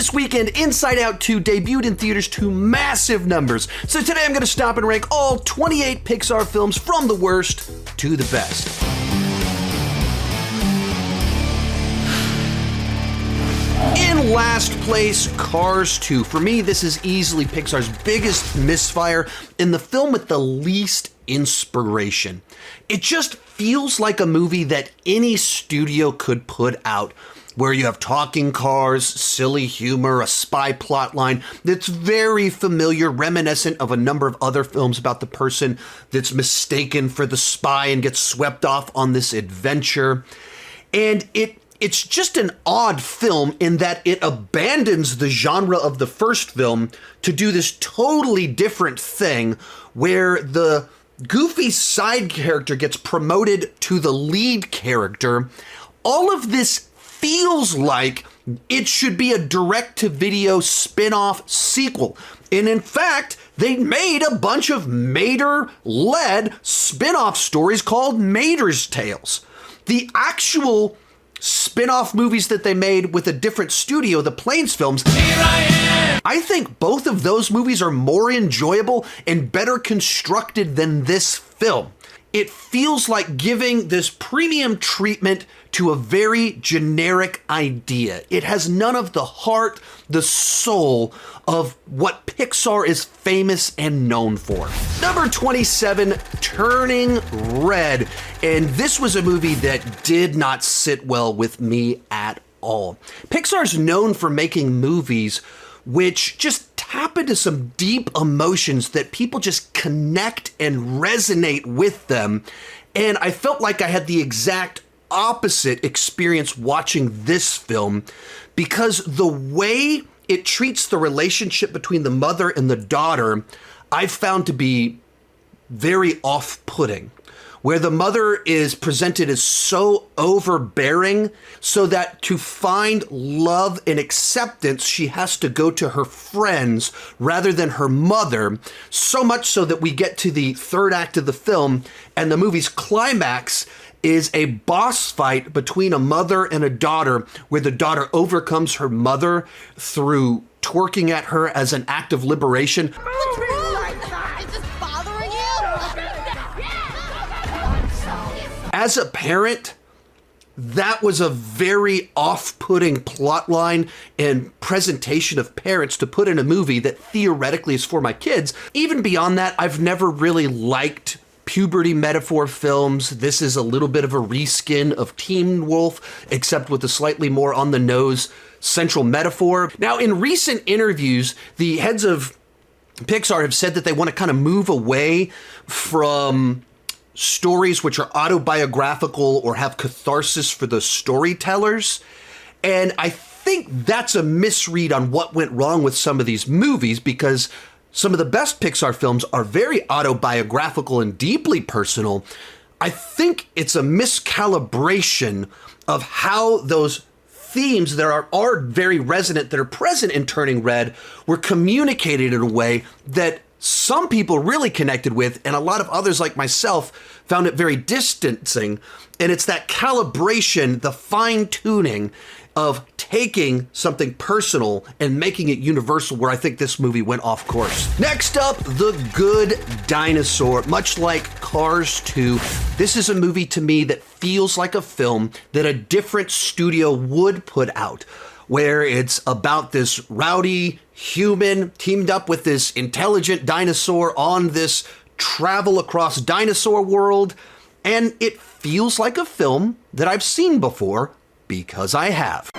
This weekend, Inside Out 2 debuted in theaters to massive numbers. So today I'm going to stop and rank all 28 Pixar films from the worst to the best. In last place, Cars 2. For me, this is easily Pixar's biggest misfire and the film with the least inspiration. It just feels like a movie that any studio could put out, where you have talking cars, silly humor, a spy plotline that's very familiar, reminiscent of a number of other films about the person that's mistaken for the spy and gets swept off on this adventure. And it's just an odd film in that it abandons the genre of the first film to do this totally different thing where the goofy side character gets promoted to the lead character. All of this feels like it should be a direct-to-video spin-off sequel. And in fact, they made a bunch of Mater-led spin-off stories called Mater's Tales. The actual spin-off movies that they made with a different studio, the Plains films, I think both of those movies are more enjoyable and better constructed than this film. It feels like giving this premium treatment to a very generic idea. It has none of the heart, the soul of what Pixar is famous and known for. Number 27, Turning Red. And this was a movie that did not sit well with me at all. Pixar's known for making movies which just tap into some deep emotions that people just connect and resonate with them. And I felt like I had the exact opposite experience watching this film, because the way it treats the relationship between the mother and the daughter, I found to be very off-putting, where the mother is presented as so overbearing so that to find love and acceptance, she has to go to her friends rather than her mother, so much so that we get to the third act of the film and the movie's climax is a boss fight between a mother and a daughter, where the daughter overcomes her mother through twerking at her as an act of liberation. What's wrong? Is this bothering you? As a parent, that was a very off-putting plotline and presentation of parents to put in a movie that theoretically is for my kids. Even beyond that, I've never really liked puberty metaphor films. This is a little bit of a reskin of Teen Wolf, except with a slightly more on-the-nose central metaphor. Now, in recent interviews, the heads of Pixar have said that they want to kind of move away from stories which are autobiographical or have catharsis for the storytellers. And I think that's a misread on what went wrong with some of these movies, because some of the best Pixar films are very autobiographical and deeply personal. I think it's a miscalibration of how those themes that are very resonant, that are present in Turning Red, were communicated in a way that some people really connected with, and a lot of others like myself found it very distancing. And it's that calibration, the fine-tuning of taking something personal and making it universal, where I think this movie went off course. Next up, The Good Dinosaur. Much like Cars 2, this is a movie to me that feels like a film that a different studio would put out, where it's about this rowdy human teamed up with this intelligent dinosaur on this travel across dinosaur world. And it feels like a film that I've seen before, because I have.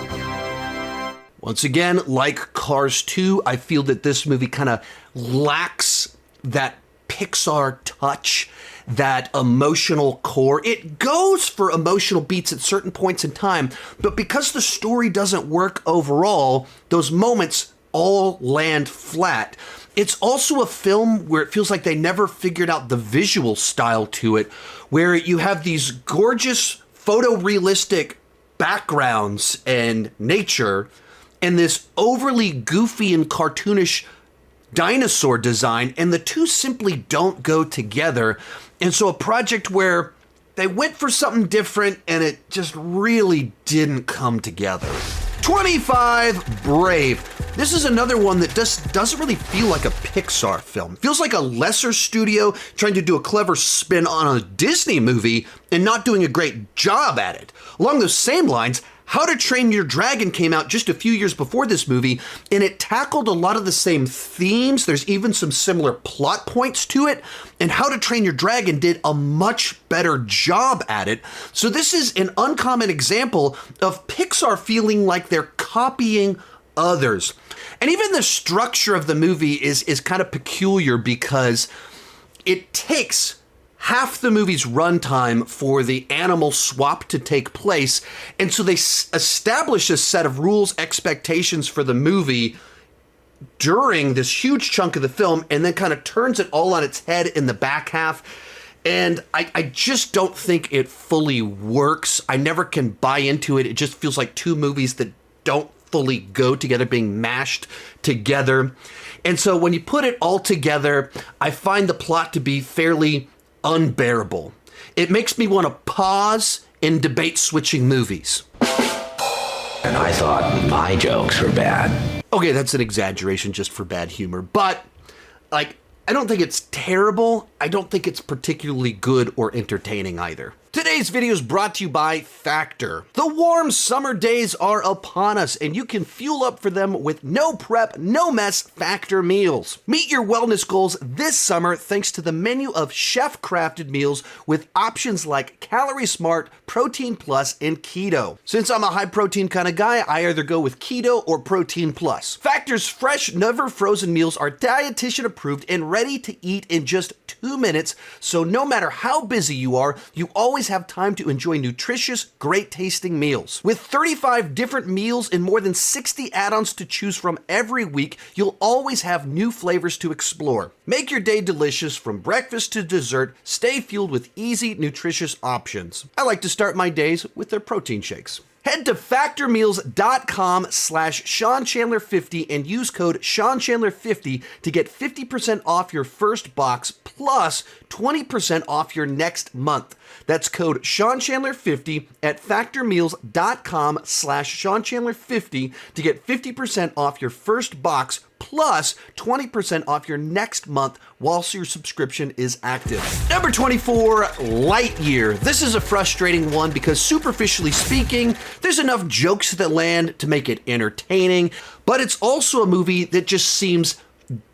Once again, like Cars 2, I feel that this movie kind of lacks that Pixar touch, that emotional core. It goes for emotional beats at certain points in time, but because the story doesn't work overall, those moments all land flat. It's also a film where it feels like they never figured out the visual style to it, where you have these gorgeous photorealistic backgrounds and nature, and this overly goofy and cartoonish dinosaur design, and the two simply don't go together. And so a project where they went for something different and it just really didn't come together. 25, Brave. This is another one that just doesn't really feel like a Pixar film. Feels like a lesser studio trying to do a clever spin on a Disney movie and not doing a great job at it. Along those same lines, How to Train Your Dragon came out just a few years before this movie, and it tackled a lot of the same themes. There's even some similar plot points to it, and How to Train Your Dragon did a much better job at it. So this is an uncommon example of Pixar feeling like they're copying others. And even the structure of the movie is kind of peculiar because it takes half the movie's runtime for the animal swap to take place. And so they establish a set of rules, expectations for the movie during this huge chunk of the film, and then kind of turns it all on its head in the back half. And I just don't think it fully works. I never can buy into it. It just feels like two movies that don't fully go together, being mashed together. And so when you put it all together, I find the plot to be fairly unbearable. It makes me want to pause and debate switching movies. And I thought my jokes were bad. Okay, that's an exaggeration just for bad humor, but like, I don't think it's terrible. I don't think it's particularly good or entertaining either. Today's video is brought to you by Factor. The warm summer days are upon us, and you can fuel up for them with no prep, no mess Factor meals. Meet your wellness goals this summer thanks to the menu of chef-crafted meals with options like Calorie Smart, Protein Plus, and Keto. Since I'm a high-protein kind of guy, I either go with Keto or Protein Plus. Factor's fresh, never frozen meals are dietitian approved and ready to eat in just 2 minutes, so no matter how busy you are, you always have time to enjoy nutritious, great tasting meals. With 35 different meals and more than 60 add-ons to choose from every week, you'll always have new flavors to explore. Make your day delicious from breakfast to dessert. Stay fueled with easy, nutritious options. I like to start my days with their protein shakes. Head to factormeals.com/SeanChandler50 and use code SeanChandler50 to get 50% off your first box plus 20% off your next month. That's code SeanChandler50 at factormeals.com/SeanChandler50 to get 50% off your first box plus 20% off your next month whilst your subscription is active. Number 24, Lightyear. This is a frustrating one because superficially speaking, there's enough jokes that land to make it entertaining, but it's also a movie that just seems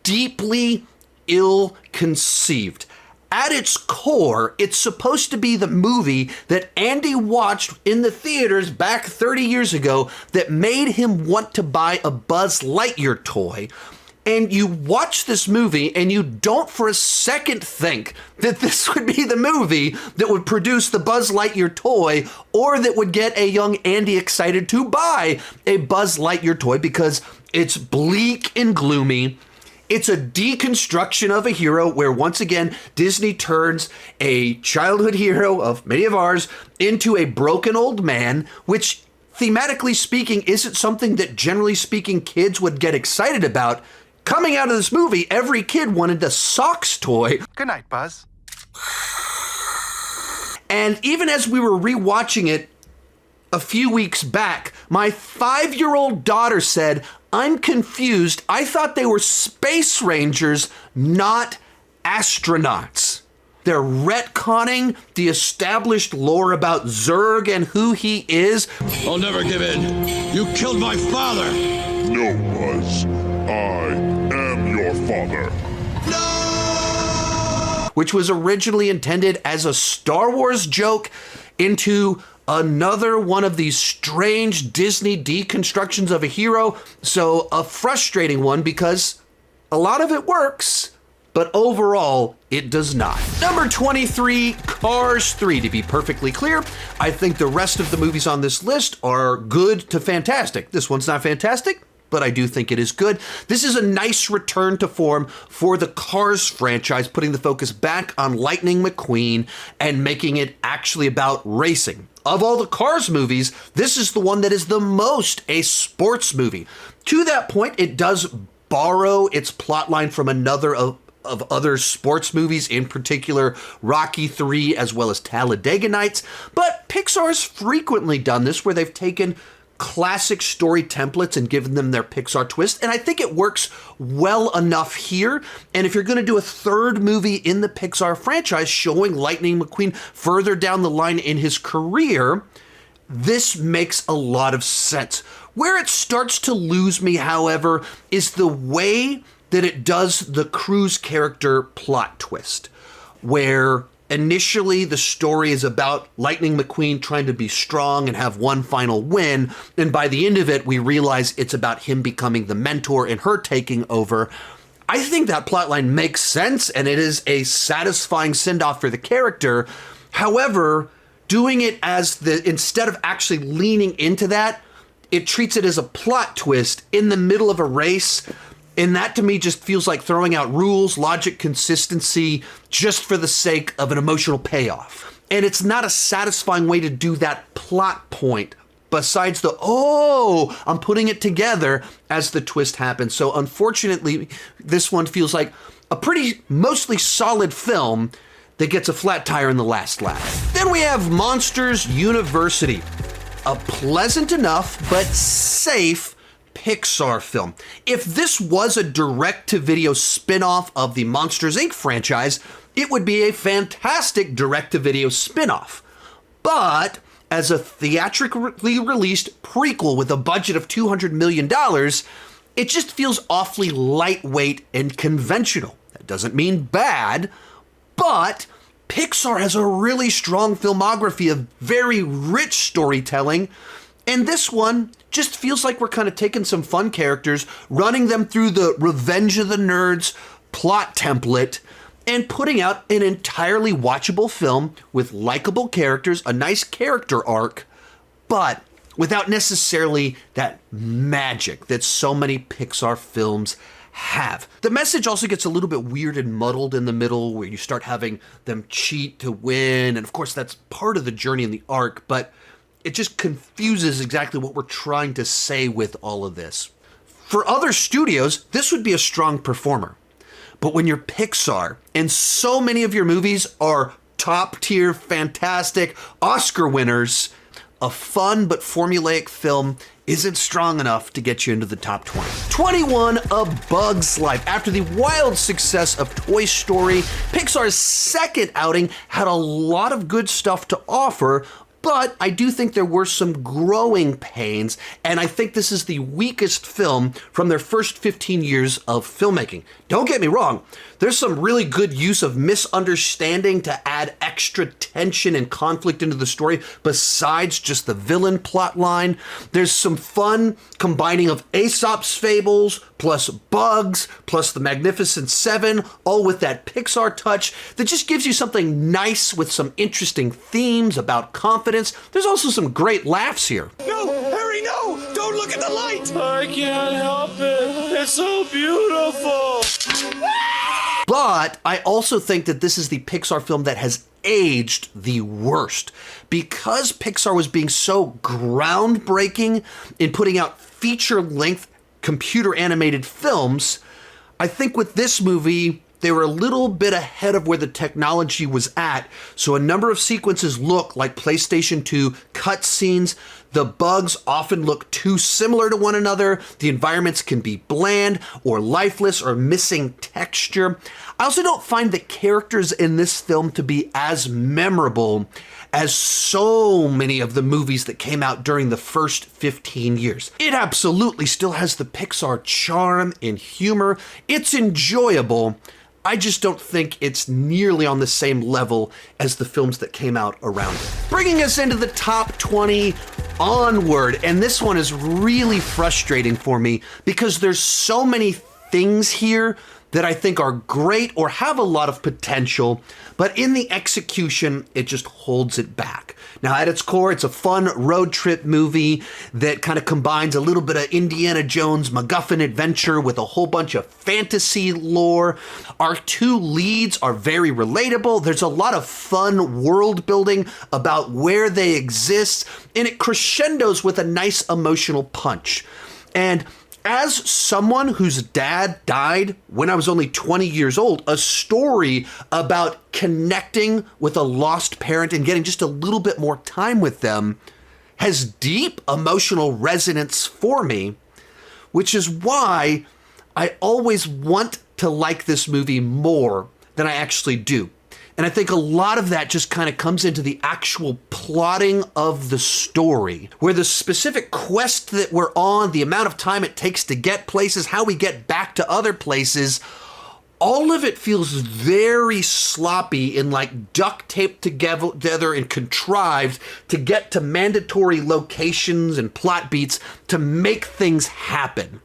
deeply ill-conceived. At its core, it's supposed to be the movie that Andy watched in the theaters back 30 years ago that made him want to buy a Buzz Lightyear toy. And you watch this movie and you don't for a second think that this would be the movie that would produce the Buzz Lightyear toy or that would get a young Andy excited to buy a Buzz Lightyear toy because it's bleak and gloomy. It's a deconstruction of a hero where, once again, Disney turns a childhood hero of many of ours into a broken old man, which, thematically speaking, isn't something that, generally speaking, kids would get excited about. Coming out of this movie, every kid wanted the socks toy. Good night, Buzz. And even as we were rewatching it a few weeks back, my 5-year-old daughter said, "I'm confused. I thought they were space rangers, not astronauts." They're retconning the established lore about Zurg and who he is. I'll never give in. You killed my father. No, Buzz. I am your father. Which was originally intended as a Star Wars joke into another one of these strange Disney deconstructions of a hero. So a frustrating one because a lot of it works, but overall it does not. Number 23, Cars 3. To be perfectly clear, I think the rest of the movies on this list are good to fantastic. This one's not fantastic, but I do think it is good. This is a nice return to form for the Cars franchise, putting the focus back on Lightning McQueen and making it actually about racing. Of all the Cars movies, this is the one that is the most a sports movie. To that point, it does borrow its plotline from another of other sports movies, in particular Rocky III as well as Talladega Nights, but Pixar's frequently done this where they've taken classic story templates and given them their Pixar twist, and I think it works well enough here. And if you're going to do a third movie in the Pixar franchise showing Lightning McQueen further down the line in his career, this makes a lot of sense. Where it starts to lose me, however, is the way that it does the Cruz character plot twist, where initially the story is about Lightning McQueen trying to be strong and have one final win, and by the end of it, we realize it's about him becoming the mentor and her taking over. I think that plotline makes sense, and it is a satisfying send-off for the character. However, doing it instead of actually leaning into that, it treats it as a plot twist in the middle of a race. And that to me just feels like throwing out rules, logic, consistency, just for the sake of an emotional payoff. And it's not a satisfying way to do that plot point, besides I'm putting it together as the twist happens. So unfortunately, this one feels like a pretty mostly solid film that gets a flat tire in the last lap. Then we have Monsters University, a pleasant enough but safe Pixar film. If this was a direct-to-video spin-off of the Monsters, Inc. franchise, it would be a fantastic direct-to-video spin-off. But as a theatrically released prequel with a budget of $200 million, it just feels awfully lightweight and conventional. That doesn't mean bad, but Pixar has a really strong filmography of very rich storytelling, and this one just feels like we're kind of taking some fun characters, running them through the Revenge of the Nerds plot template, and putting out an entirely watchable film with likable characters, a nice character arc, but without necessarily that magic that so many Pixar films have. The message also gets a little bit weird and muddled in the middle, where you start having them cheat to win, and of course that's part of the journey in the arc, but it just confuses exactly what we're trying to say with all of this. For other studios, this would be a strong performer. But when you're Pixar, and so many of your movies are top-tier, fantastic Oscar winners, a fun but formulaic film isn't strong enough to get you into the top 20. 21, A Bug's Life. After the wild success of Toy Story, Pixar's second outing had a lot of good stuff to offer, but I do think there were some growing pains, and I think this is the weakest film from their first 15 years of filmmaking. Don't get me wrong, there's some really good use of misunderstanding to add extra tension and conflict into the story besides just the villain plot line. There's some fun combining of Aesop's fables plus bugs plus the Magnificent Seven, all with that Pixar touch that just gives you something nice with some interesting themes about confidence. There's also some great laughs here. No! Harry, no! Don't look at the light! I can't help it. It's so beautiful. But I also think that this is the Pixar film that has aged the worst. Because Pixar was being so groundbreaking in putting out feature-length computer animated films, I think with this movie, they were a little bit ahead of where the technology was at, so a number of sequences look like PlayStation 2 cutscenes. The bugs often look too similar to one another. The environments can be bland or lifeless or missing texture. I also don't find the characters in this film to be as memorable as so many of the movies that came out during the first 15 years. It absolutely still has the Pixar charm and humor. It's enjoyable. I just don't think it's nearly on the same level as the films that came out around it. Bringing us into the top 20, Onward. And this one is really frustrating for me because there's so many things here that I think are great or have a lot of potential, but in the execution, it just holds it back. Now, at its core, it's a fun road trip movie that kind of combines a little bit of Indiana Jones MacGuffin adventure with a whole bunch of fantasy lore. Our two leads are very relatable. There's a lot of fun world building about where they exist, and it crescendos with a nice emotional punch. And as someone whose dad died when I was only 20 years old, a story about connecting with a lost parent and getting just a little bit more time with them has deep emotional resonance for me, which is why I always want to like this movie more than I actually do. And I think a lot of that just kind of comes into the actual plotting of the story, where the specific quest that we're on, the amount of time it takes to get places, how we get back to other places, all of it feels very sloppy and like duct taped together and contrived to get to mandatory locations and plot beats to make things happen.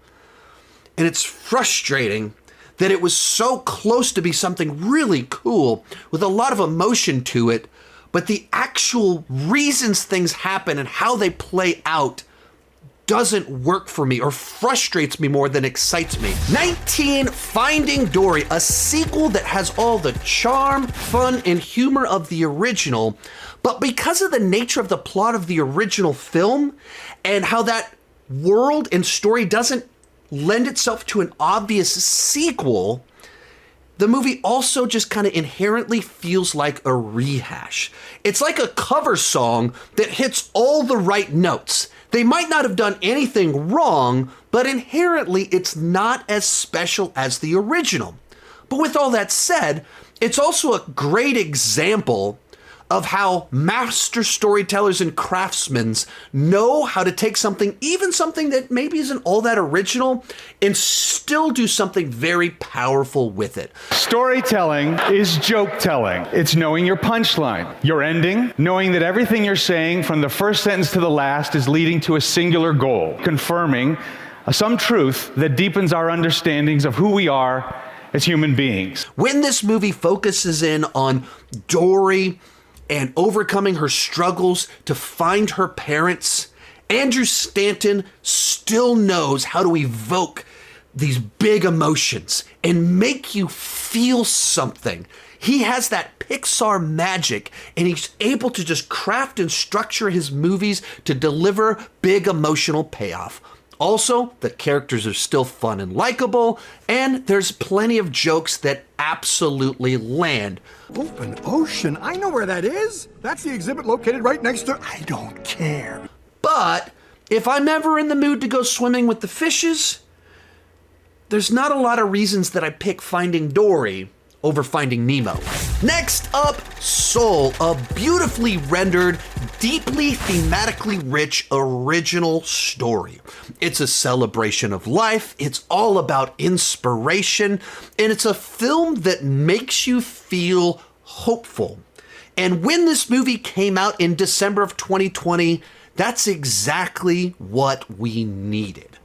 And it's frustrating that it was so close to be something really cool with a lot of emotion to it, but the actual reasons things happen and how they play out doesn't work for me or frustrates me more than excites me. 19, Finding Dory, a sequel that has all the charm, fun, and humor of the original, but because of the nature of the plot of the original film and how that world and story doesn't lend itself to an obvious sequel, the movie also just kind of inherently feels like a rehash. It's like a cover song that hits all the right notes. They might not have done anything wrong, but inherently it's not as special as the original. But with all that said, it's also a great example of how master storytellers and craftsmen know how to take something, even something that maybe isn't all that original, and still do something very powerful with it. Storytelling is joke telling. It's knowing your punchline, your ending, knowing that everything you're saying from the first sentence to the last is leading to a singular goal, confirming some truth that deepens our understandings of who we are as human beings. When this movie focuses in on Dory and overcoming her struggles to find her parents, Andrew Stanton still knows how to evoke these big emotions and make you feel something. He has that Pixar magic, and he's able to just craft and structure his movies to deliver big emotional payoff. Also, the characters are still fun and likable, and there's plenty of jokes that absolutely land. Open ocean? I know where that is. That's the exhibit located right next to... I don't care. But if I'm ever in the mood to go swimming with the fishes, there's not a lot of reasons that I pick Finding Dory over Finding Nemo. Next up, Soul, a beautifully rendered, deeply thematically rich original story. It's a celebration of life, it's all about inspiration, and it's a film that makes you feel hopeful. And when this movie came out in December of 2020, that's exactly what we needed.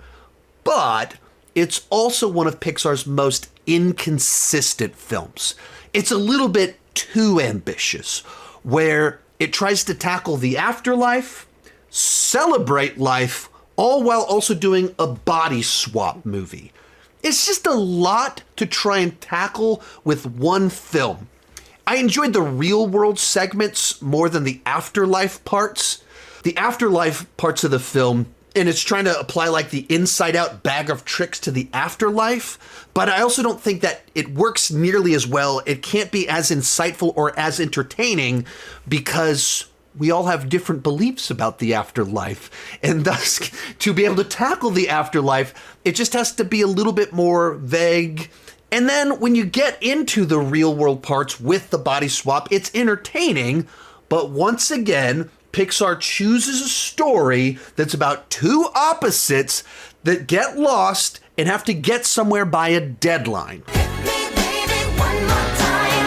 But it's also one of Pixar's most inconsistent films. It's a little bit too ambitious, where it tries to tackle the afterlife, celebrate life, all while also doing a body swap movie. It's just a lot to try and tackle with one film. I enjoyed the real world segments more than the afterlife parts. The afterlife parts of the film, and it's trying to apply like the inside out bag of tricks to the afterlife, but I also don't think that it works nearly as well. It can't be as insightful or as entertaining because we all have different beliefs about the afterlife, and thus to be able to tackle the afterlife, it just has to be a little bit more vague. And then when you get into the real world parts with the body swap, it's entertaining, but once again, Pixar chooses a story that's about two opposites that get lost and have to get somewhere by a deadline.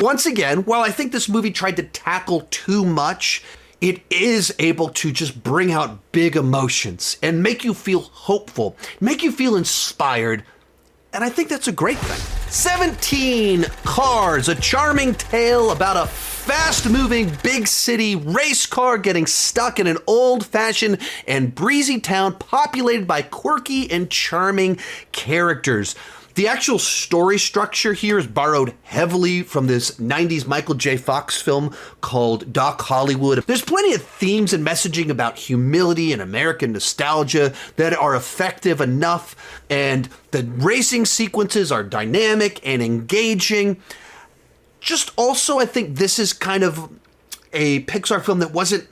Once again, while I think this movie tried to tackle too much, it is able to just bring out big emotions and make you feel hopeful, make you feel inspired, and I think that's a great thing. 17, Cars, a charming tale about a fast-moving big city race car getting stuck in an old-fashioned and breezy town populated by quirky and charming characters. The actual story structure here is borrowed heavily from this 90s Michael J. Fox film called Doc Hollywood. There's plenty of themes and messaging about humility and American nostalgia that are effective enough, and the racing sequences are dynamic and engaging. Just also, I think this is kind of a Pixar film that wasn't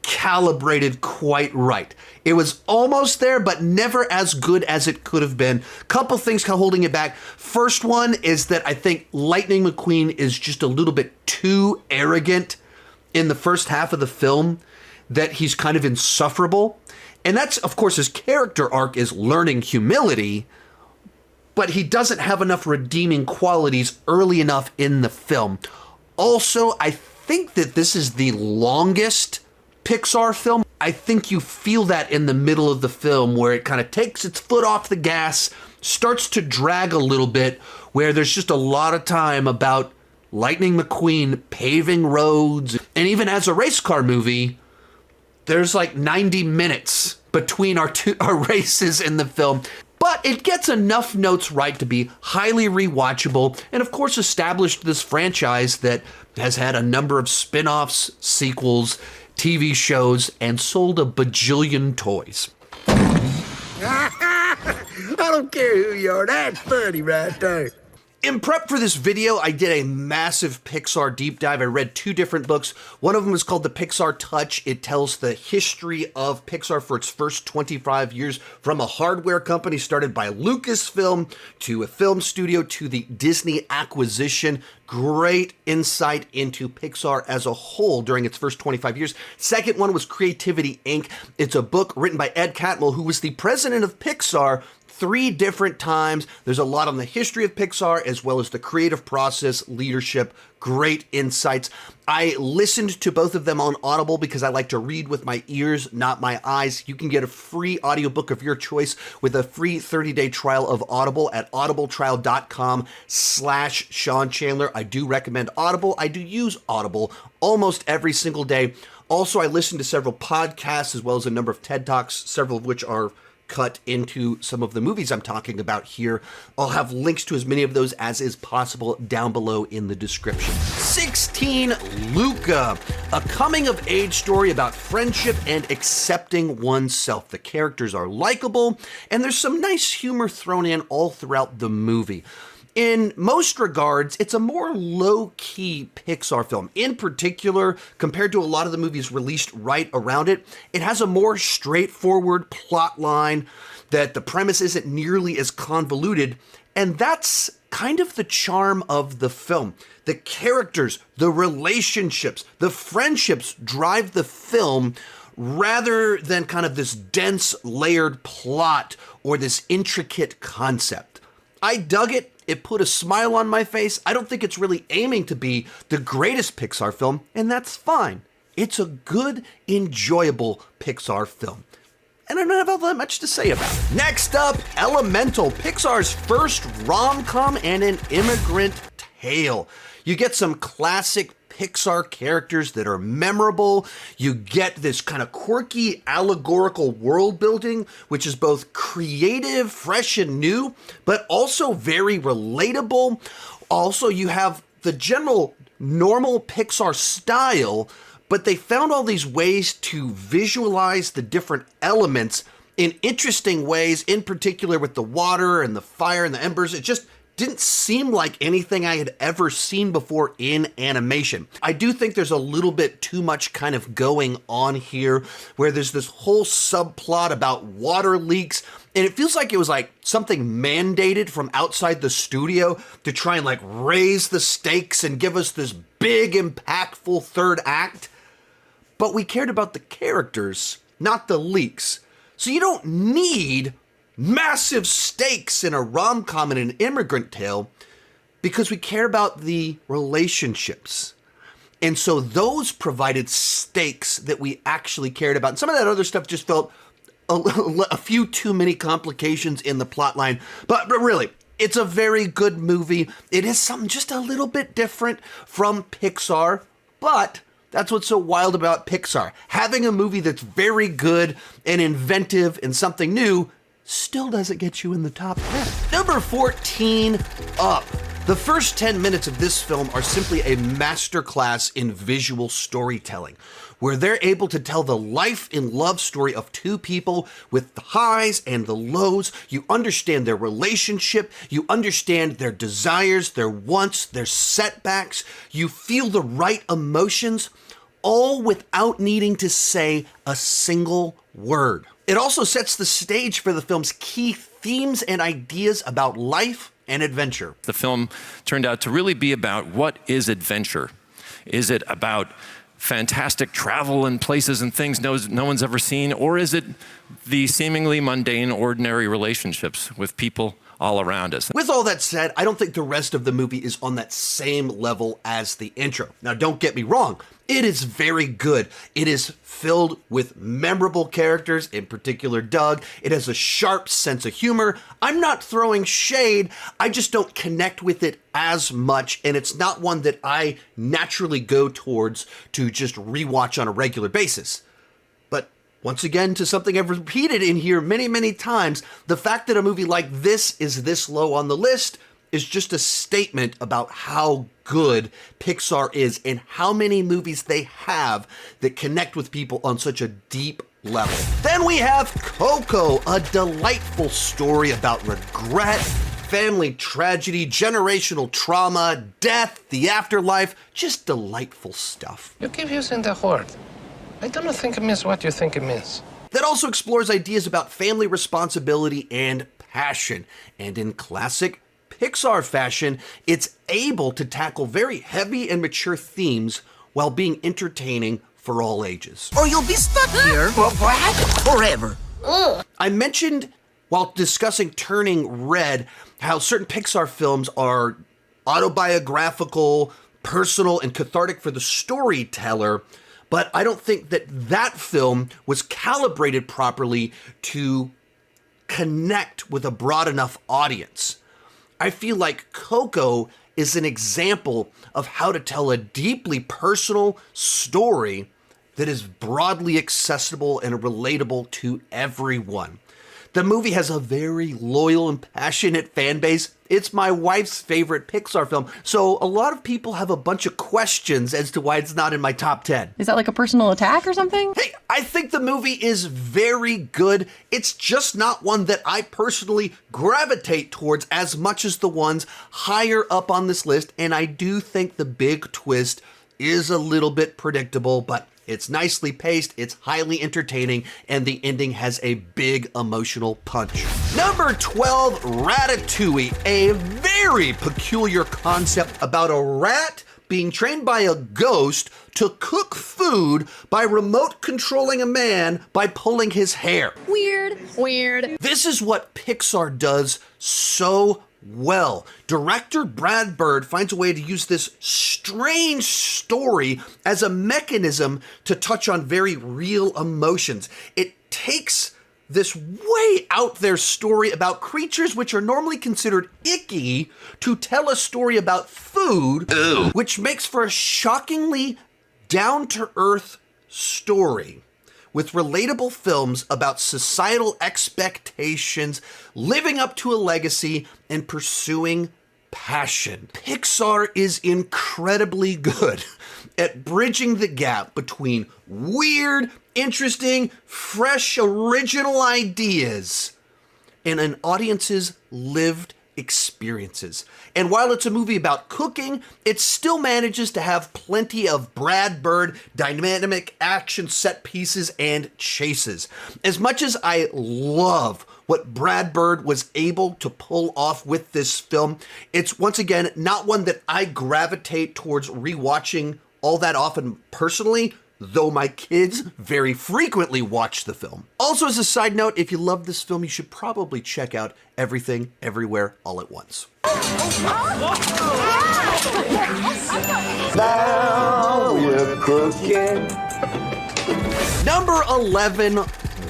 calibrated quite right. It was almost there, but never as good as it could have been. Couple things kind of holding it back. First one is that I think Lightning McQueen is just a little bit too arrogant in the first half of the film, that he's kind of insufferable. And that's, of course, his character arc is learning humility, but he doesn't have enough redeeming qualities early enough in the film. Also, I think that this is the longest Pixar film. I think you feel that in the middle of the film where it kind of takes its foot off the gas, starts to drag a little bit, where there's just a lot of time about Lightning McQueen paving roads. And even as a race car movie, there's like 90 minutes between our races in the film. But it gets enough notes right to be highly rewatchable, and of course established this franchise that has had a number of spin-offs, sequels, TV shows, and sold a bajillion toys. I don't care who you are. That's funny right there. In prep for this video, I did a massive Pixar deep dive. I read 2 different books. One of them is called The Pixar Touch. It tells the history of Pixar for its first 25 years, from a hardware company started by Lucasfilm to a film studio to the Disney acquisition. Great insight into Pixar as a whole during its first 25 years. Second one was Creativity Inc. It's a book written by Ed Catmull, who was the president of Pixar 3 different times. There's a lot on the history of Pixar as well as the creative process, leadership, great insights. I listened to both of them on Audible because I like to read with my ears, not my eyes. You can get a free audiobook of your choice with a free 30-day trial of Audible at audibletrial.com/Sean Chandler. I do recommend Audible. I do use Audible almost every single day. Also, I listen to several podcasts as well as a number of TED Talks, several of which are cut into some of the movies I'm talking about here. I'll have links to as many of those as is possible down below in the description. 16, Luca, a coming-of-age story about friendship and accepting oneself. The characters are likable, and there's some nice humor thrown in all throughout the movie. In most regards, it's a more low-key Pixar film. In particular, compared to a lot of the movies released right around it, it has a more straightforward plot line, that the premise isn't nearly as convoluted, and that's kind of the charm of the film. The characters, the relationships, the friendships drive the film rather than kind of this dense, layered plot or this intricate concept. I dug it. It put a smile on my face. I don't think it's really aiming to be the greatest Pixar film, and that's fine. It's a good, enjoyable Pixar film. And I don't have all that much to say about it. Next up, Elemental, Pixar's first rom-com and an immigrant tale. You get some classic Pixar characters that are memorable. You get this kind of quirky allegorical world building, which is both creative, fresh and new, but also very relatable. Also, you have the general normal Pixar style, but they found all these ways to visualize the different elements in interesting ways, in particular with the water and the fire and the embers. It just didn't seem like anything I had ever seen before in animation. I do think there's a little bit too much kind of going on here, where there's this whole subplot about water leaks, and it feels like it was like something mandated from outside the studio to try and like raise the stakes and give us this big, impactful third act. But we cared about the characters, not the leaks. So you don't need massive stakes in a rom-com and an immigrant tale, because we care about the relationships. And so those provided stakes that we actually cared about. And some of that other stuff just felt a few too many complications in the plot line. But really, it's a very good movie. It is something just a little bit different from Pixar, but that's what's so wild about Pixar. Having a movie that's very good and inventive and something new still doesn't get you in the top 10. Number 14, Up. The first 10 minutes of this film are simply a masterclass in visual storytelling, where they're able to tell the life and love story of two people with the highs and the lows. You understand their relationship, you understand their desires, their wants, their setbacks, you feel the right emotions, all without needing to say a single word. It also sets the stage for the film's key themes and ideas about life and adventure. The film turned out to really be about what is adventure. Is it about fantastic travel and places and things no one's ever seen, or is it the seemingly mundane, ordinary relationships with people all around us? With all that said, I don't think the rest of the movie is on that same level as the intro. Now, don't get me wrong. It is very good. It is filled with memorable characters, in particular Doug. It has a sharp sense of humor. I'm not throwing shade. I just don't connect with it as much, and it's not one that I naturally go towards to just rewatch on a regular basis. But once again, to something I've repeated in here many, many times, the fact that a movie like this is this low on the list is just a statement about how good Pixar is and how many movies they have that connect with people on such a deep level. Then we have Coco, a delightful story about regret, family tragedy, generational trauma, death, the afterlife, just delightful stuff. You keep using the word. I don't think it means what you think it means. That also explores ideas about family responsibility and passion. And in classic Pixar fashion, it's able to tackle very heavy and mature themes while being entertaining for all ages. Or you'll be stuck here forever. I mentioned while discussing Turning Red how certain Pixar films are autobiographical, personal, and cathartic for the storyteller, but I don't think that that film was calibrated properly to connect with a broad enough audience. I feel like Coco is an example of how to tell a deeply personal story that is broadly accessible and relatable to everyone. The movie has a very loyal and passionate fan base. It's my wife's favorite Pixar film, so a lot of people have a bunch of questions as to why it's not in my top 10. Is that like a personal attack or something? Hey, I think the movie is very good. It's just not one that I personally gravitate towards as much as the ones higher up on this list, and I do think the big twist is a little bit predictable, but it's nicely paced, it's highly entertaining, and the ending has a big emotional punch. Number 12, Ratatouille, a very peculiar concept about a rat being trained by a ghost to cook food by remote controlling a man by pulling his hair. Weird. This is what Pixar does so well. Director Brad Bird finds a way to use this strange story as a mechanism to touch on very real emotions. It takes this way out there story about creatures which are normally considered icky to tell a story about food, which makes for a shockingly down-to-earth story with relatable films about societal expectations, living up to a legacy, and pursuing passion. Pixar is incredibly good at bridging the gap between weird, interesting, fresh, original ideas and an audience's lived experiences. And while it's a movie about cooking, it still manages to have plenty of Brad Bird dynamic action set pieces and chases. As much as I love what Brad Bird was able to pull off with this film, it's once again not one that I gravitate towards rewatching all that often personally, though my kids very frequently watch the film. Also, as a side note, if you love this film, you should probably check out Everything, Everywhere, All at Once. Now we're cooking. Number 11,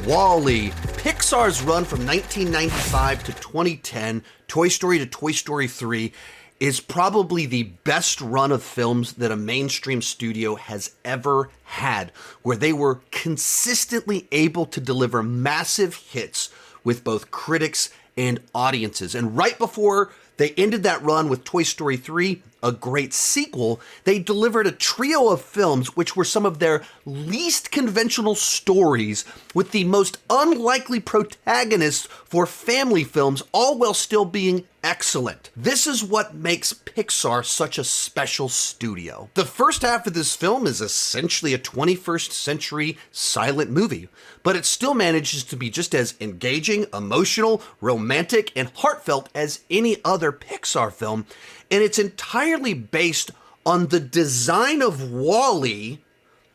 WALL-E. Pixar's run from 1995 to 2010, Toy Story to Toy Story 3, is probably the best run of films that a mainstream studio has ever had, where they were consistently able to deliver massive hits with both critics and audiences. And right before they ended that run with Toy Story 3, a great sequel, they delivered a trio of films which were some of their least conventional stories with the most unlikely protagonists for family films, all while still being excellent. This is what makes Pixar such a special studio. The first half of this film is essentially a 21st century silent movie, but it still manages to be just as engaging, emotional, romantic, and heartfelt as any other Pixar film, and it's entirely based on the design of WALL-E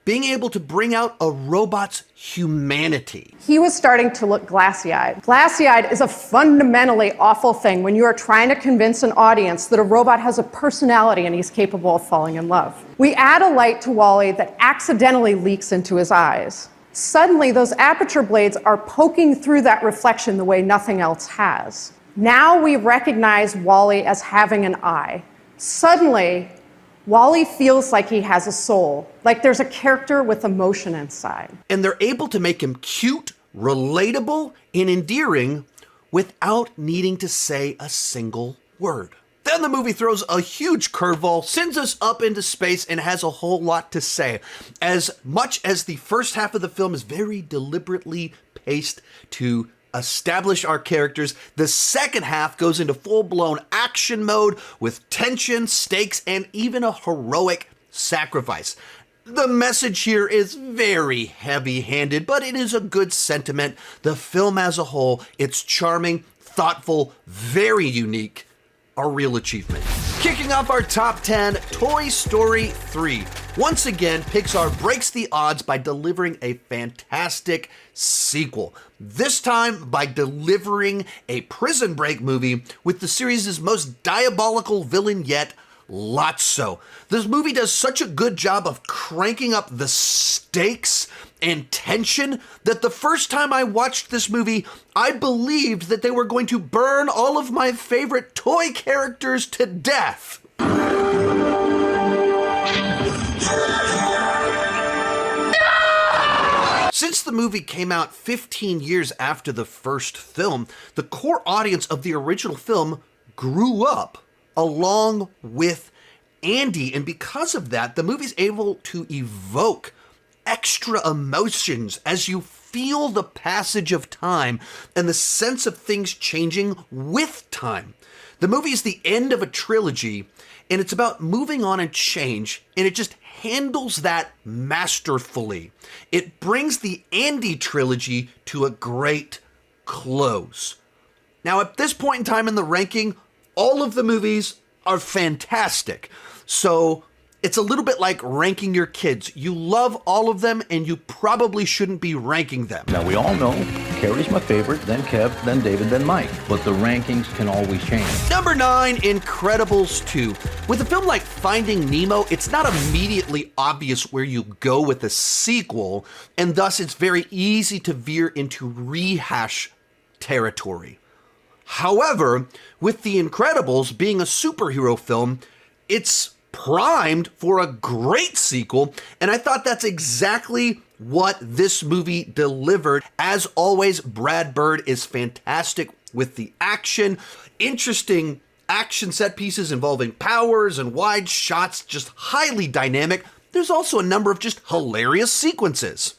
being able to bring out a robot's humanity. He was starting to look glassy-eyed. Glassy-eyed is a fundamentally awful thing when you are trying to convince an audience that a robot has a personality and he's capable of falling in love. We add a light to WALL-E that accidentally leaks into his eyes. Suddenly, those aperture blades are poking through that reflection the way nothing else has. Now we recognize WALL-E as having an eye. Suddenly, WALL-E feels like he has a soul, like there's a character with emotion inside. And they're able to make him cute, relatable, and endearing without needing to say a single word. Then the movie throws a huge curveball, sends us up into space, and has a whole lot to say. As much as the first half of the film is very deliberately paced to establish our characters, the second half goes into full-blown action mode with tension, stakes, and even a heroic sacrifice. The message here is very heavy-handed, but it is a good sentiment. The film as a whole, it's charming, thoughtful, very unique, a real achievement. Kicking off our top 10, Toy Story 3. Once again, Pixar breaks the odds by delivering a fantastic sequel. This time by delivering a Prison Break movie with the series' most diabolical villain yet, Lotso. This movie does such a good job of cranking up the stakes and tension that the first time I watched this movie, I believed that they were going to burn all of my favorite toy characters to death. Since the movie came out 15 years after the first film, the core audience of the original film grew up along with Andy, and because of that, the movie's able to evoke extra emotions as you feel the passage of time and the sense of things changing with time. The movie is the end of a trilogy, and it's about moving on and change, and it just handles that masterfully. It brings the Andy trilogy to a great close. Now, at this point in time in the ranking, all of the movies are fantastic. So it's a little bit like ranking your kids. You love all of them, and you probably shouldn't be ranking them. Now, we all know Carrie's my favorite, then Kev, then David, then Mike. But the rankings can always change. Number 9, Incredibles 2. With a film like Finding Nemo, it's not immediately obvious where you go with a sequel, and thus it's very easy to veer into rehash territory. However, with The Incredibles being a superhero film, it's primed for a great sequel, and I thought that's exactly what this movie delivered. As always, Brad Bird is fantastic with the action, interesting action set pieces involving powers and wide shots, just highly dynamic. There's also a number of just hilarious sequences.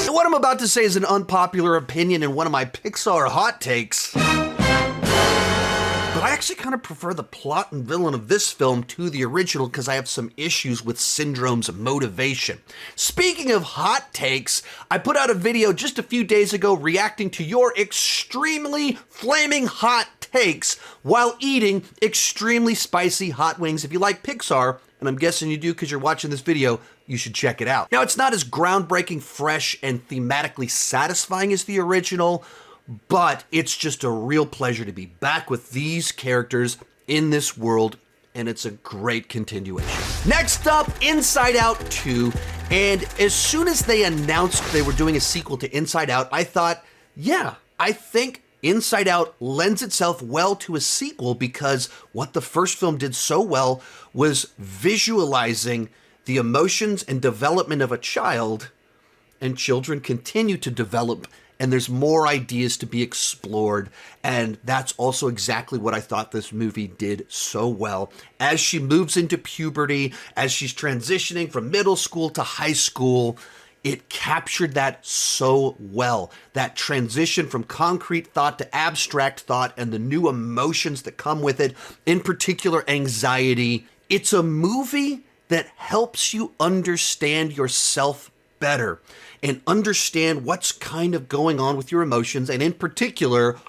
What I'm about to say is an unpopular opinion and one of my Pixar hot takes, but I actually kind of prefer the plot and villain of this film to the original because I have some issues with Syndrome's motivation. Speaking of hot takes, I put out a video just a few days ago reacting to your extremely flaming hot takes while eating extremely spicy hot wings. If you like Pixar, and I'm guessing you do because you're watching this video, you should check it out. Now, it's not as groundbreaking, fresh, and thematically satisfying as the original, but it's just a real pleasure to be back with these characters in this world, and it's a great continuation. Next up, Inside Out 2, and as soon as they announced they were doing a sequel to Inside Out, I thought, yeah, I think Inside Out lends itself well to a sequel because what the first film did so well was visualizing the emotions and development of a child, and children continue to develop and there's more ideas to be explored. And that's also exactly what I thought this movie did so well. As she moves into puberty, as she's transitioning from middle school to high school, it captured that so well. That transition from concrete thought to abstract thought and the new emotions that come with it, in particular anxiety. It's a movie that helps you understand yourself better and understand what's kind of going on with your emotions, and in particular,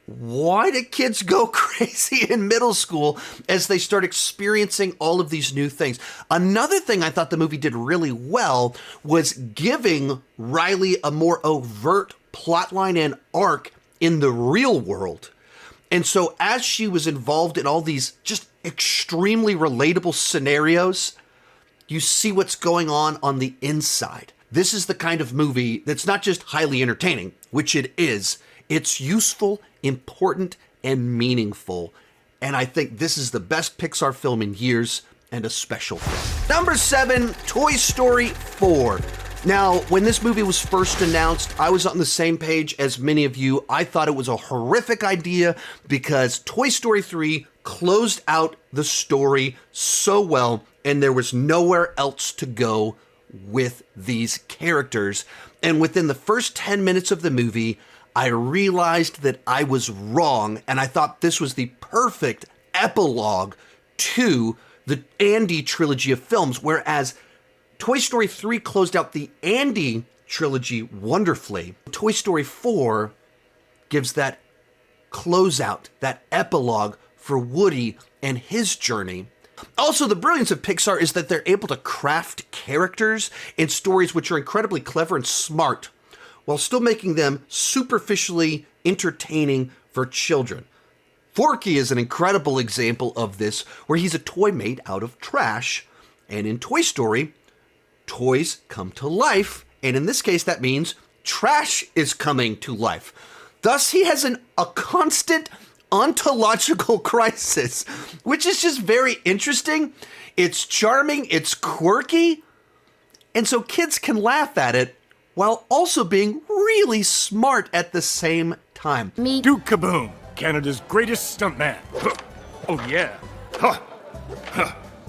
why do kids go crazy in middle school as they start experiencing all of these new things? Another thing I thought the movie did really well was giving Riley a more overt plotline and arc in the real world. And so as she was involved in all these just extremely relatable scenarios, you see what's going on the inside. This is the kind of movie that's not just highly entertaining, which it is. It's useful, important, and meaningful. And I think this is the best Pixar film in years, and a special film. Number 7, Toy Story 4. Now, when this movie was first announced, I was on the same page as many of you. I thought it was a horrific idea because Toy Story 3 closed out the story so well, and there was nowhere else to go with these characters. And within the first 10 minutes of the movie, I realized that I was wrong, and I thought this was the perfect epilogue to the Andy trilogy of films, whereas Toy Story 3 closed out the Andy trilogy wonderfully. Toy Story 4 gives that closeout, that epilogue for Woody and his journey. Also, the brilliance of Pixar is that they're able to craft characters and stories which are incredibly clever and smart, while still making them superficially entertaining for children. Forky is an incredible example of this, where he's a toy made out of trash. And in Toy Story, toys come to life, and in this case that means trash is coming to life. Thus, he has a constant ontological crisis, which is just very interesting. It's charming, it's quirky, and so kids can laugh at it while also being really smart at the same time. Duke Kaboom, Canada's greatest stuntman. Oh yeah.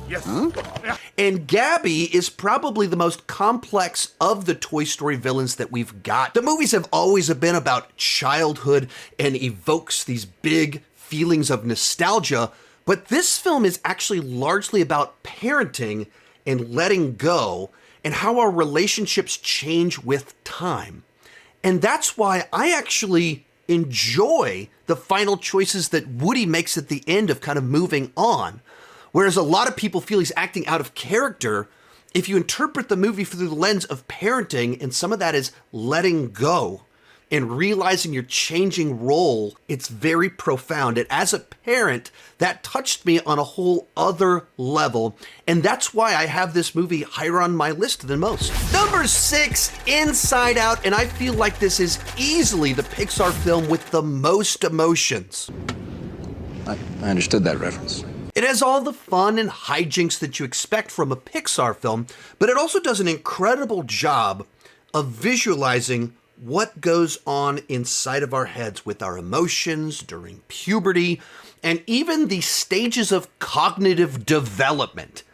Yes. And Gabby is probably the most complex of the Toy Story villains that we've got. The movies have always been about childhood and evokes these big feelings of nostalgia, but this film is actually largely about parenting and letting go and how our relationships change with time. And that's why I actually enjoy the final choices that Woody makes at the end of kind of moving on. Whereas a lot of people feel he's acting out of character, if you interpret the movie through the lens of parenting, and some of that is letting go and realizing your changing role, it's very profound. And as a parent, that touched me on a whole other level. And that's why I have this movie higher on my list than most. Number 6, Inside Out. And I feel like this is easily the Pixar film with the most emotions. I understood that reference. It has all the fun and hijinks that you expect from a Pixar film, but it also does an incredible job of visualizing what goes on inside of our heads with our emotions during puberty and even the stages of cognitive development.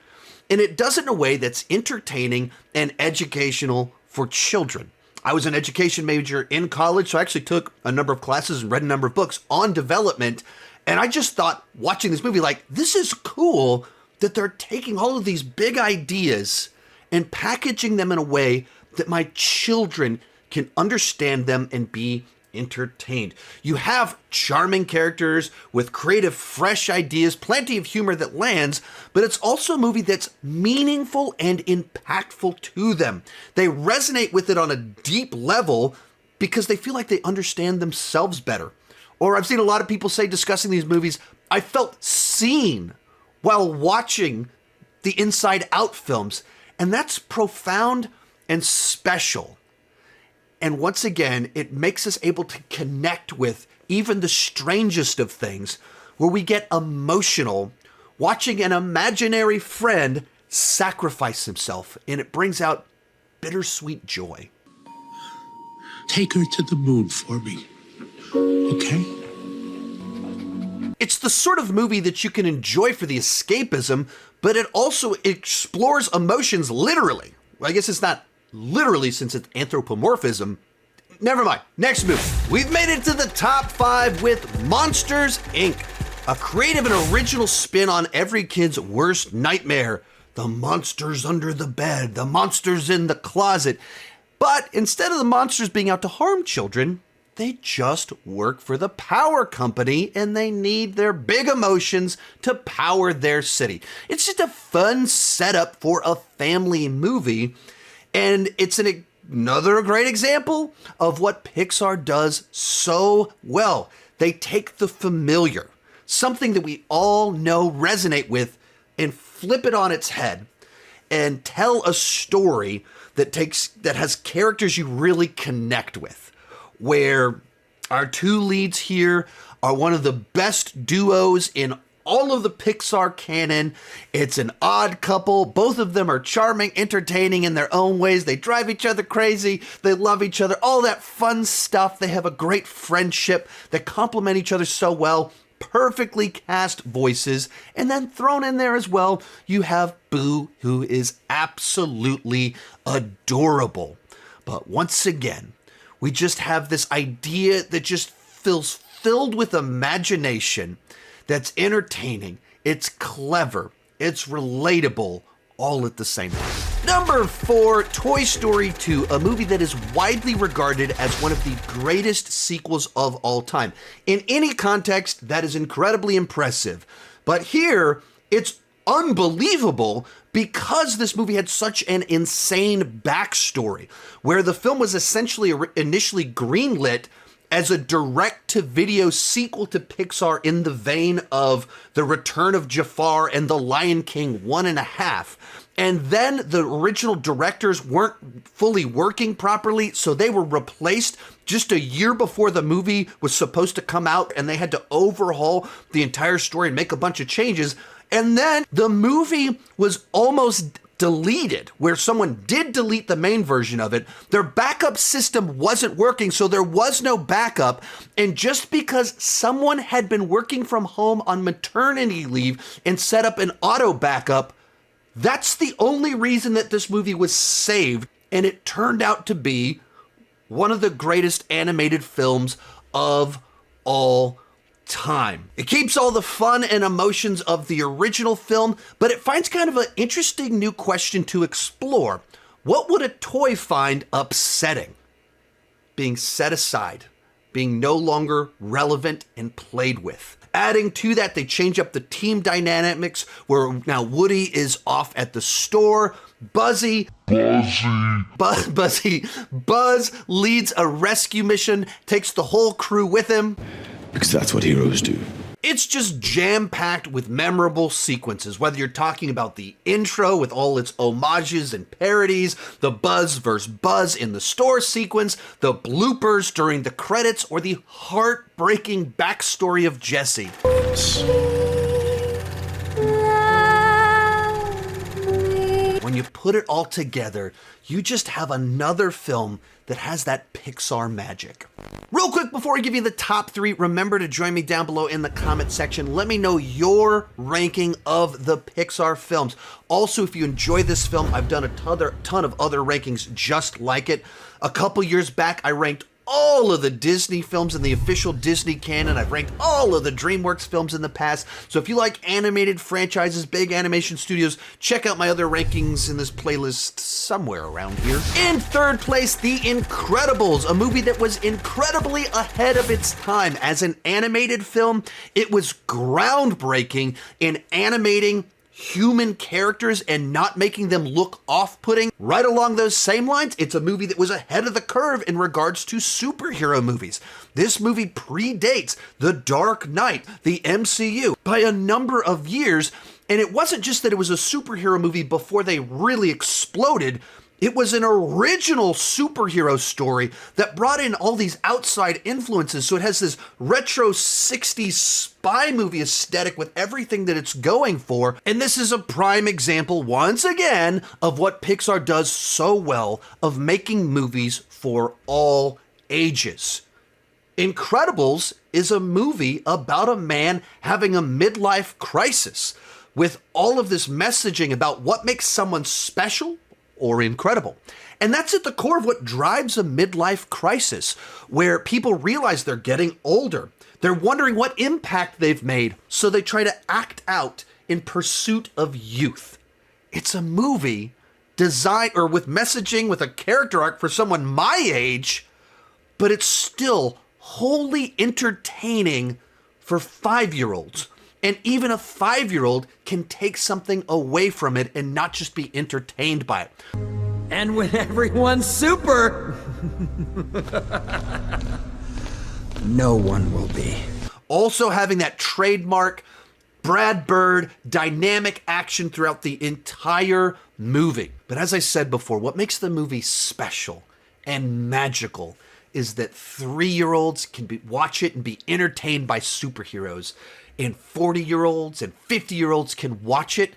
And it does it in a way that's entertaining and educational for children. I was an education major in college, so I actually took a number of classes and read a number of books on development. And I just thought, watching this movie, like, this is cool that they're taking all of these big ideas and packaging them in a way that my children can understand them and be entertained. You have charming characters with creative, fresh ideas, plenty of humor that lands, but it's also a movie that's meaningful and impactful to them. They resonate with it on a deep level because they feel like they understand themselves better. Or I've seen a lot of people say, discussing these movies, I felt seen while watching the Inside Out films. And that's profound and special. And once again, it makes us able to connect with even the strangest of things, where we get emotional watching an imaginary friend sacrifice himself. And it brings out bittersweet joy. take her to the moon for me. Okay? It's the sort of movie that you can enjoy for the escapism, but it also explores emotions literally. Well, I guess it's not literally since it's anthropomorphism. Never mind. Next movie. We've made it to the top 5 with Monsters, Inc., a creative and original spin on every kid's worst nightmare. The monsters under the bed, the monsters in the closet. But instead of the monsters being out to harm children, they just work for the power company and they need their big emotions to power their city. It's just a fun setup for a family movie, and it's another great example of what Pixar does so well. They take the familiar, something that we all know, resonate with, and flip it on its head and tell a story that has characters you really connect with, where our two leads here are one of the best duos in all of the Pixar canon. It's an odd couple. Both of them are charming, entertaining in their own ways. They drive each other crazy. They love each other. All that fun stuff. They have a great friendship. They complement each other so well. Perfectly cast voices. And then thrown in there as well, you have Boo, who is absolutely adorable. But once again, we just have this idea that just feels filled with imagination, that's entertaining, it's clever, it's relatable, all at the same time. Number 4, Toy Story 2, a movie that is widely regarded as one of the greatest sequels of all time. In any context, that is incredibly impressive. But here, it's unbelievable because this movie had such an insane backstory, where the film was essentially initially greenlit as a direct-to-video sequel to Pixar in the vein of The Return of Jafar and The Lion King 1.5. And then the original directors weren't fully working properly, so they were replaced just a year before the movie was supposed to come out, and they had to overhaul the entire story and make a bunch of changes. And then the movie was almost deleted, where someone did delete the main version of it. Their backup system wasn't working, so there was no backup. And just because someone had been working from home on maternity leave and set up an auto backup, that's the only reason that this movie was saved. And it turned out to be one of the greatest animated films of all time. It keeps all the fun and emotions of the original film, but it finds kind of an interesting new question to explore. What would a toy find upsetting? Being set aside, being no longer relevant and played with. Adding to that, they change up the team dynamics, where now Woody is off at the store. Buzz leads a rescue mission, takes the whole crew with him. Because that's what heroes do. It's just jam-packed with memorable sequences, whether you're talking about the intro with all its homages and parodies, the Buzz vs. Buzz in the store sequence, the bloopers during the credits, or the heartbreaking backstory of Jessie. When you put it all together, you just have another film that has that Pixar magic. Real quick before I give you the top 3, remember to join me down below in the comment section. Let me know your ranking of the Pixar films. Also, if you enjoy this film, I've done a ton of other rankings just like it. A couple years back, I ranked all of the Disney films in the official Disney canon. I've ranked all of the DreamWorks films in the past. So if you like animated franchises, big animation studios, check out my other rankings in this playlist somewhere around here. In third place, The Incredibles, a movie that was incredibly ahead of its time. As an animated film, it was groundbreaking in animating human characters and not making them look off-putting. Right along those same lines, it's a movie that was ahead of the curve in regards to superhero movies. This movie predates The Dark Knight, the MCU, by a number of years, and it wasn't just that it was a superhero movie before they really exploded. It was an original superhero story that brought in all these outside influences. So it has this retro 60s spy movie aesthetic with everything that it's going for. And this is a prime example, once again, of what Pixar does so well of making movies for all ages. Incredibles is a movie about a man having a midlife crisis with all of this messaging about what makes someone special or incredible. And that's at the core of what drives a midlife crisis, where people realize they're getting older. They're wondering what impact they've made, so they try to act out in pursuit of youth. It's a movie designed or with messaging with a character arc for someone my age, but it's still wholly entertaining for 5-year-olds. And even a 5-year-old can take something away from it and not just be entertained by it. And when everyone's super, no one will be. Also having that trademark Brad Bird dynamic action throughout the entire movie. But as I said before, what makes the movie special and magical is that 3-year-olds can watch it and be entertained by superheroes, and 40-year-olds and 50-year-olds can watch it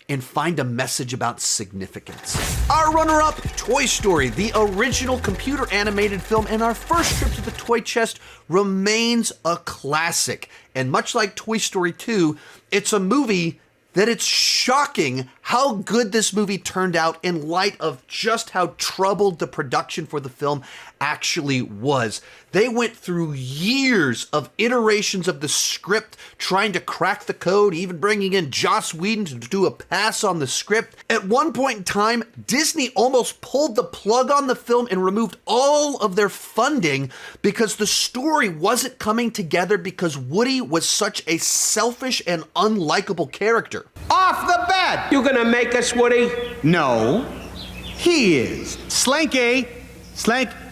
and find a message about significance. Our runner-up, Toy Story, the original computer animated film and our first trip to the toy chest, remains a classic. And much like Toy Story 2, it's a movie that it's shocking how good this movie turned out in light of just how troubled the production for the film actually was. They went through years of iterations of the script, trying to crack the code, even bringing in Joss Whedon to do a pass on the script. At one point in time, Disney almost pulled the plug on the film and removed all of their funding because the story wasn't coming together because Woody was such a selfish and unlikable character. Off the bat! You gonna make us, Woody? No, he is. Slanky! Slanky!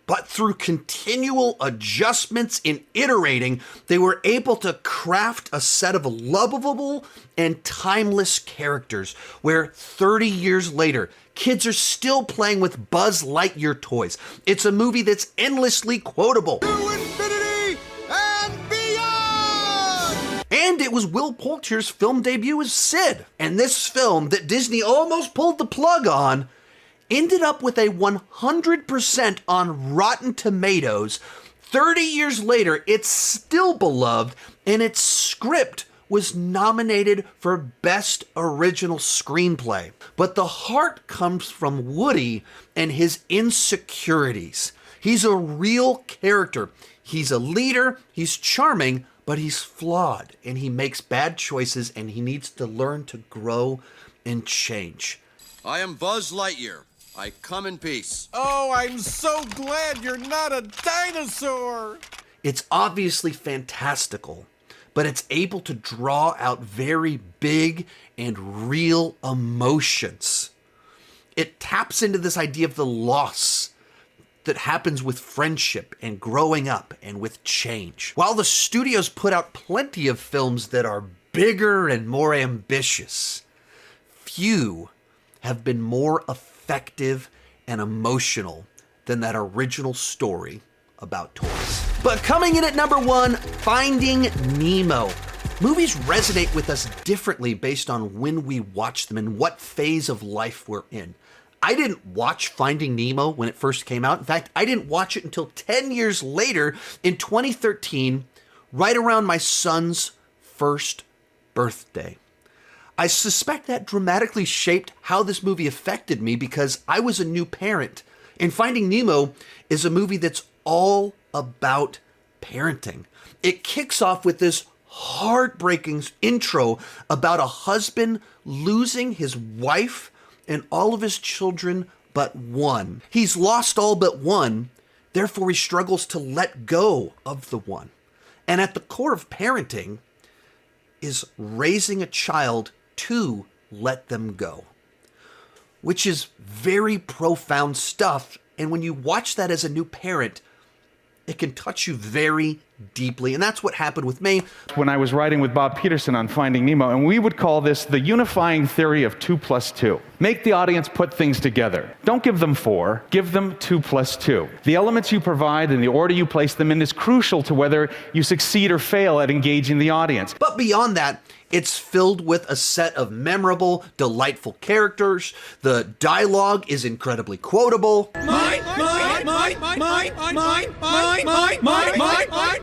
But through continual adjustments and iterating, they were able to craft a set of lovable and timeless characters where 30 years later, kids are still playing with Buzz Lightyear toys. It's a movie that's endlessly quotable. To infinity and beyond! And it was Will Poulter's film debut as Sid. And this film that Disney almost pulled the plug on ended up with a 100% on Rotten Tomatoes. 30 years later, it's still beloved, and its script was nominated for Best Original Screenplay. But the heart comes from Woody and his insecurities. He's a real character. He's a leader, he's charming, but he's flawed, and he makes bad choices, and he needs to learn to grow and change. I am Buzz Lightyear. I come in peace. Oh, I'm so glad you're not a dinosaur! It's obviously fantastical, but it's able to draw out very big and real emotions. It taps into this idea of the loss that happens with friendship and growing up and with change. While the studios put out plenty of films that are bigger and more ambitious, few have been more effective and emotional than that original story about toys. But coming in at number 1, Finding Nemo. Movies resonate with us differently based on when we watch them and what phase of life we're in. I didn't watch Finding Nemo when it first came out. In fact, I didn't watch it until 10 years later in 2013, right around my son's first birthday. I suspect that dramatically shaped how this movie affected me because I was a new parent. And Finding Nemo is a movie that's all about parenting. It kicks off with this heartbreaking intro about a husband losing his wife and all of his children but one. He's lost all but one, therefore he struggles to let go of the one. And at the core of parenting is raising a child to let them go, which is very profound stuff. And when you watch that as a new parent, It can touch you very deeply, and that's what happened with me. When I was writing with Bob Peterson on Finding Nemo, and we would call this the unifying theory of 2 + 2. Make the audience put things together. Don't give them 4, give them 2 + 2. The elements you provide and the order you place them in is crucial to whether you succeed or fail at engaging the audience. But beyond that, it's filled with a set of memorable, delightful characters. The dialogue is incredibly quotable.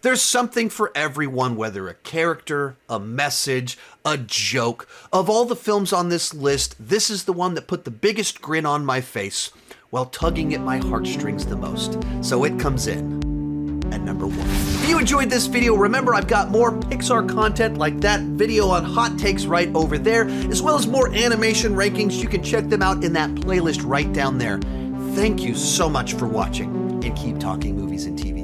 There's something for everyone, whether a character, a message, a joke. Of all the films on this list, this is the one that put the biggest grin on my face while tugging at my heartstrings the most. So it comes in at number 1. If you enjoyed this video, remember I've got more Pixar content like that video on hot takes right over there, as well as more animation rankings. You can check them out in that playlist right down there. Thank you so much for watching, and keep talking movies and TV.